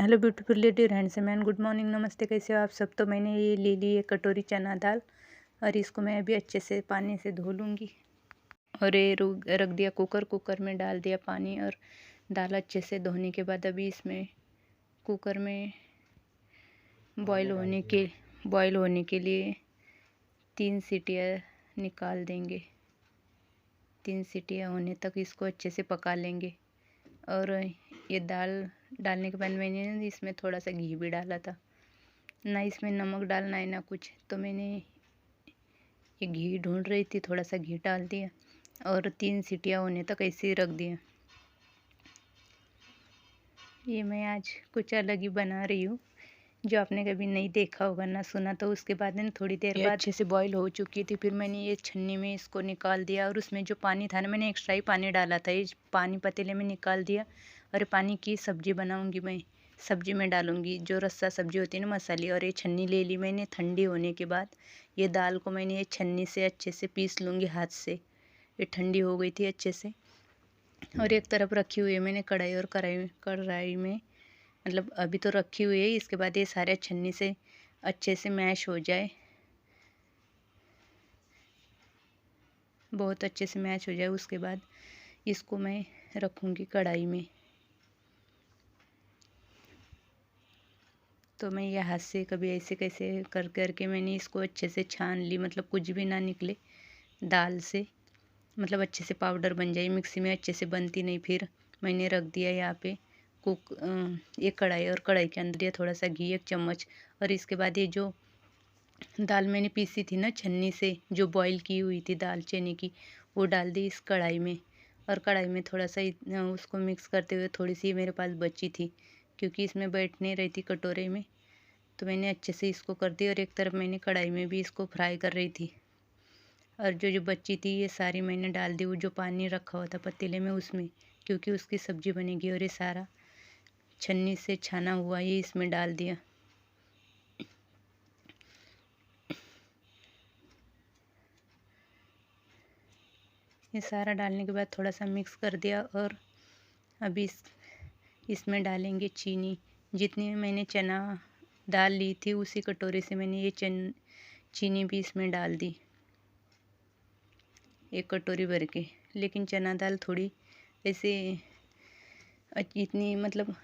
Hello beautiful lady handsome man, good morning, नमस्ते। कैसे हो आप सब। तो मैंने ये ले ली एक कटोरी चना दाल और इसको मैं अभी अच्छे से पानी से धो लूँगी। और ये रख दिया कुकर में डाल दिया पानी और दाल अच्छे से धोने के बाद अभी इसमें कुकर में बॉईल होने के लिए 3 सीटियाँ निकाल देंगे। 3 सीटियाँ होने तक इसको अच्छे से पका लेंगे। और ये दाल डालने के बाद मैंने इसमें थोड़ा सा घी भी डाला था। ना इसमें नमक डालना है ना कुछ, तो मैंने ये घी ढूंढ रही थी, थोड़ा सा घी डाल दिया और 3 सीटियाँ होने तक ऐसे ही रख दिया। ये मैं आज कुछ अलग ही बना रही हूँ, जो आपने कभी नहीं देखा होगा ना सुना। तो उसके बाद में थोड़ी देर बाद अच्छे से बॉईल हो चुकी थी। फिर मैंने ये छन्नी में इसको निकाल दिया और उसमें जो पानी था ना, मैंने एक्स्ट्रा ही पानी डाला था। ये पानी पतीले में निकाल दिया और पानी की सब्जी बनाऊंगी मैं। सब्जी में डालूंगी जो रस्सा सब्जी होती है ना, मसाले। और ये छन्नी ले ली मैंने। ठंडी होने के बाद ये दाल को मैंने ये छन्नी से अच्छे से पीस लूँगी हाथ से। ये ठंडी हो गई थी अच्छे से। और एक तरफ रखी हुई है मैंने कढ़ाई, और कढ़ाई में मतलब अभी तो रखी हुई है। इसके बाद ये सारे छन्नी से अच्छे से मैश हो जाए, बहुत अच्छे से मैश हो जाए। उसके बाद इसको मैं रखूँगी कढ़ाई में। तो मैं ये हाथ से कभी ऐसे कैसे कर करके मैंने इसको अच्छे से छान ली, मतलब कुछ भी ना निकले दाल से, मतलब अच्छे से पाउडर बन जाए। मिक्सी में अच्छे से बनती नहीं। फिर मैंने रख दिया यहाँ पे एक कढ़ाई, और कढ़ाई के अंदर ये थोड़ा सा घी 1 चम्मच। और इसके बाद ये जो दाल मैंने पीसी थी ना छन्नी से, जो बॉईल की हुई थी दाल चने की, वो डाल दी इस कढ़ाई में। और कढ़ाई में थोड़ा सा उसको मिक्स करते हुए, थोड़ी सी मेरे पास बची थी क्योंकि इसमें बैठ नहीं रही थी कटोरे में, तो मैंने अच्छे से इसको कर दी। और एक तरफ मैंने कढ़ाई में भी इसको फ्राई कर रही थी। और जो बची थी ये सारी मैंने डाल दी, वो जो पानी रखा हुआ था पतीले में उसमें, क्योंकि उसकी सब्ज़ी बनेगी। और ये सारा छन्नी से छाना हुआ ये इसमें डाल दिया। ये सारा डालने के बाद थोड़ा सा मिक्स कर दिया। और अभी इसमें डालेंगे चीनी। जितनी मैंने चना दाल ली थी उसी कटोरी से मैंने ये चीनी भी इसमें डाल दी, 1 कटोरी भर के। लेकिन चना दाल थोड़ी ऐसे इतनी मतलब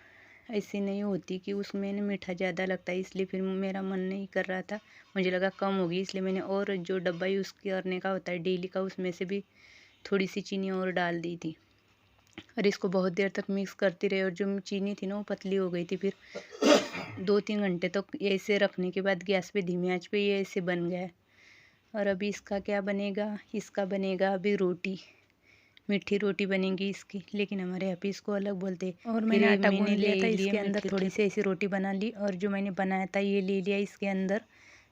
ऐसी नहीं होती कि उसमें ना मीठा ज़्यादा लगता है, इसलिए फिर मेरा मन नहीं कर रहा था। मुझे लगा कम होगी, इसलिए मैंने और जो डब्बा यूज़ करने का होता है डेली का, उसमें से भी थोड़ी सी चीनी और डाल दी थी। और इसको बहुत देर तक मिक्स करती रही। और जो चीनी थी ना वो पतली हो गई थी। फिर 2-3 घंटे तक ऐसे रखने के बाद गैस पे धीमी आंच पे ये ऐसे बन गया। और अभी इसका क्या बनेगा, इसका बनेगा अभी रोटी, मीठी रोटी बनेगी इसकी। लेकिन हमारे यहाँ पे इसको अलग बोलते हैं। और मैंने आटा गूंद लिया था, इसके अंदर थोड़ी सी ऐसी रोटी बना ली। और जो मैंने बनाया था ये ले लिया इसके अंदर।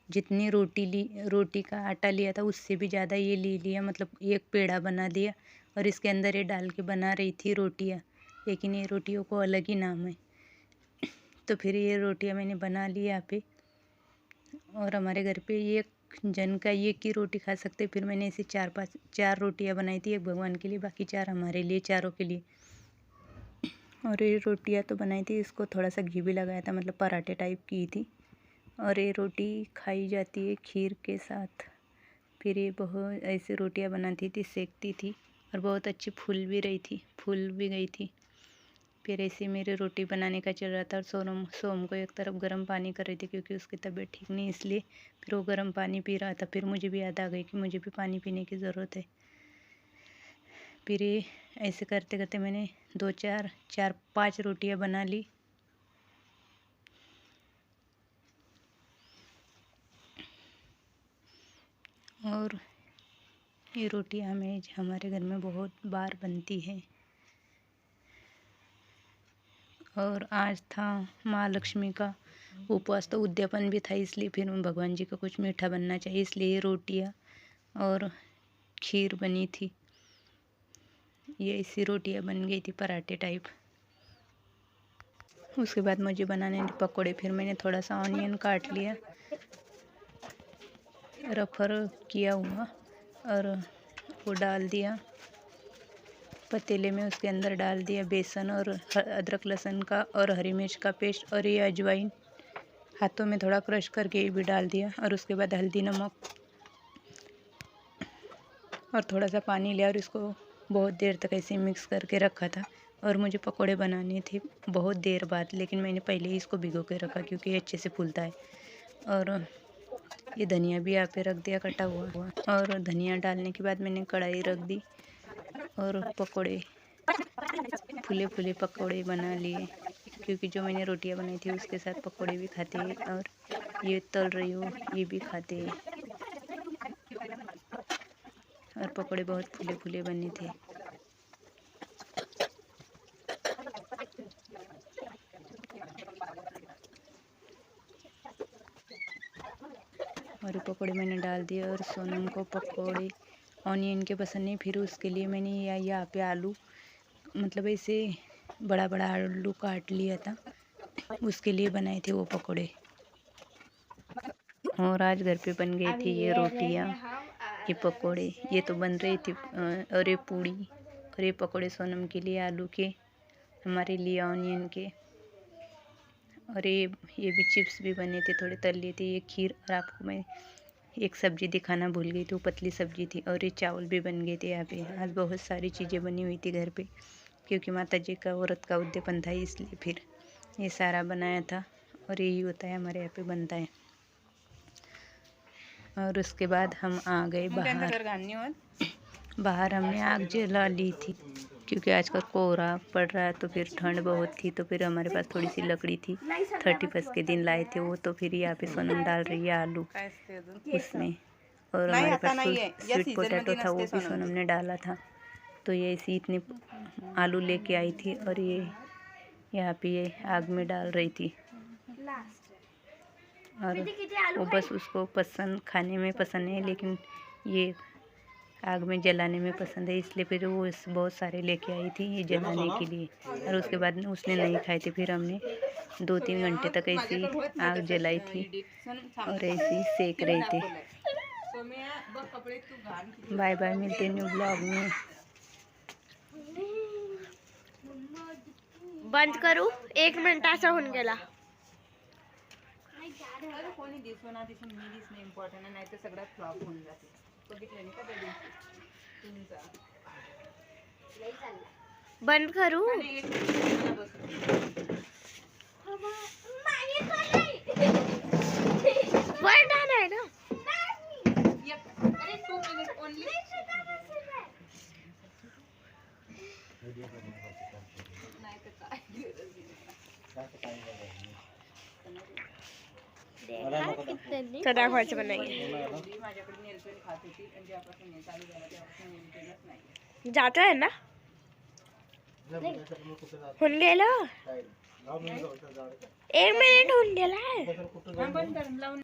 जितनी रोटी का आटा लिया था उससे भी ज़्यादा ये ले लिया, मतलब एक पेड़ा बना दिया। और इसके अंदर ये डाल के बना रही थी रोटियाँ, लेकिन ये रोटियों को अलग ही नाम है। तो फिर ये रोटियाँ मैंने बना ली यहाँ पे। और हमारे घर पे एक जन का एक ही रोटी खा सकते। फिर मैंने ऐसे 4 रोटियाँ बनाई थी, एक भगवान के लिए, बाकी 4 हमारे लिए, चारों के लिए। और ये रोटियाँ तो बनाई थी, इसको थोड़ा सा घी भी लगाया था, मतलब पराठे टाइप की थी। और ये रोटी खाई जाती है खीर के साथ। फिर ये बहुत ऐसे रोटियाँ बनाती थी, सेकती थी, और बहुत अच्छी फूल भी रही थी, फूल भी गई थी। फिर ऐसे मेरे रोटी बनाने का चल रहा था। और सोम को एक तरफ गर्म पानी कर रही थी, क्योंकि उसकी तबीयत ठीक नहीं, इसलिए फिर वो गर्म पानी पी रहा था। फिर मुझे भी याद आ गई कि मुझे भी पानी पीने की ज़रूरत है। फिर ये ऐसे करते करते मैंने 4-5 रोटियां बना ली। और ये रोटियां हमारे घर में बहुत बार बनती है। और आज था महालक्ष्मी का उपवास, तो उद्यापन भी था, इसलिए फिर भगवान जी का कुछ मीठा बनना चाहिए, इसलिए ये रोटियाँ और खीर बनी थी। ये ऐसी रोटियाँ बन गई थी पराठे टाइप। उसके बाद मुझे बनाने थे पकोड़े। फिर मैंने थोड़ा सा ऑनियन काट लिया, रफर किया हुआ, और वो डाल दिया। पतीले में उसके अंदर डाल दिया बेसन और अदरक लहसुन का और हरी मिर्च का पेस्ट और ये अजवाइन हाथों में थोड़ा क्रश करके ये भी डाल दिया। और उसके बाद हल्दी नमक और थोड़ा सा पानी लिया और इसको बहुत देर तक ऐसे मिक्स करके रखा था। और मुझे पकोड़े बनाने थे बहुत देर बाद, लेकिन मैंने पहले ही इसको भिगो के रखा क्योंकि ये अच्छे से फूलता है। और ये धनिया भी यहाँ पे रख दिया कटा हुआ। और धनिया डालने के बाद मैंने कढ़ाई रख दी और पकोड़े फूले फूले पकोड़े बना लिए, क्योंकि जो मैंने रोटियां बनाई थी उसके साथ पकोड़े भी खाते हैं और ये तल रही हूँ ये भी खाते हैं। और पकोड़े बहुत फूले फूले बने थे। और पकोड़े मैंने डाल दिए और सोनम को पकोड़े ऑनियन के पसंद नहीं, फिर उसके लिए मैंने यहाँ पे आलू मतलब ऐसे बड़ा बड़ा आलू काट लिया था, उसके लिए बनाए थे वो पकोड़े। और आज घर पे बन गई थी ये रोटियाँ, ये पकोड़े, ये तो बन रही थी और ये पूड़ी और ये पकोड़े सोनम के लिए आलू के, हमारे लिए ऑनियन के। और ये भी चिप्स भी बने थे, थोड़े तल लिए थे। ये खीर, और आपको मैं एक सब्ज़ी दिखाना भूल गई थी, वो पतली सब्ज़ी थी। और ये चावल भी बन गए थे यहाँ पे। आज बहुत सारी चीज़ें बनी हुई थी घर पे, क्योंकि माता जी का व्रत का उद्यापन था, इसलिए फिर ये सारा बनाया था। और यही होता है हमारे यहाँ पे बनता है। और उसके बाद हम आ गए बाहर हमने आग जला ली थी, क्योंकि आजकल कोहरा पड़ रहा है तो फिर ठंड बहुत थी, तो फिर हमारे पास थोड़ी सी लकड़ी थी, 31 के दिन लाए थे वो। तो फिर यहाँ पे सोनम डाल रही है आलू उसमें। और हमारे पास स्वीट पोटैटो था, वो भी सोनम ने डाला था। तो ये ऐसी इतनी आलू लेके आई थी और ये यहाँ पे ये आग में डाल रही थी। और वो बस उसको खाने में पसंद है, लेकिन ये आग में जलाने में पसंद है, इसलिए फिर वो बहुत सारे लेके आई थी ये जलाने के लिए। और उसके बाद उसने नहीं खाए थे, फिर हमने 2-3 घंटे तक ऐसी आग जलाई थी और ऐसे ही सेक रहे थे। बाय बाय, मिलते हैं न्यू ब्लॉग में। बंद करू 1 मिनिट असं होऊन गेला। नाही तर सगळ्यात फ्लॉप होऊन जाते। बंद करू बंद आहे ना। तर दाखवायचं पण नाही, जात आहे ना होऊन गेलं 1 मिनिट होऊन गेला।